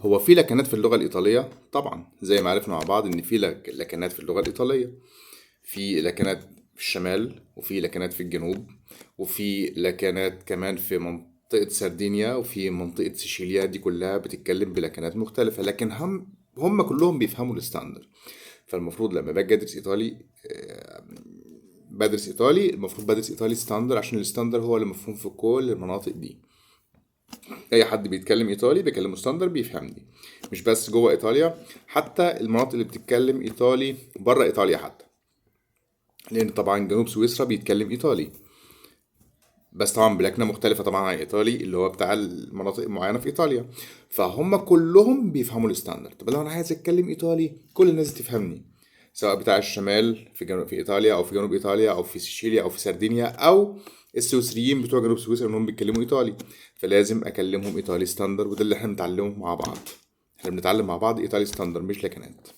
هو في لكنات في اللغة الإيطالية طبعا، زي ما عرفنا مع بعض إن في لكنات في اللغة الإيطالية. في لكنات في الشمال، وفي لكنات في الجنوب، وفي لكنات كمان في منطقة سردينيا، وفي منطقة سيشيليا. دي كلها بتتكلم بلكنات مختلفة، لكن هم كلهم بيفهموا الستاندر. فالمفروض لما باجي ادرس ايطالي، بدرس ايطالي، المفروض بدرس ايطالي ستاندر، عشان الستاندر هو اللي مفهوم في كل المناطق دي. اي حد بيتكلم ايطالي بيكلمه ستاندر بيفهمني، مش بس جوه ايطاليا، حتى المناطق اللي بتتكلم ايطالي بره ايطاليا حتى، لان طبعا جنوب سويسرا بيتكلم ايطالي، بس طبعا بلكنه مختلفه طبعا عن الايطالي اللي هو بتاع المناطق المعينه في ايطاليا. فهم كلهم بيفهموا الستاندر. طب لو انا عايز اتكلم ايطالي كل الناس تفهمني، سواء بتاع الشمال في جنوب في ايطاليا، او في جنوب ايطاليا، او في سيشيليا، او في سردينيا، او السويسريين بتوع جنوب سويسرا انهم بيتكلموا ايطالي، فلازم اكلمهم ايطالي ستاندر. وده اللي احنا بنتعلمه مع بعض. احنا بنتعلم مع بعض ايطالي ستاندر، مش لكنات.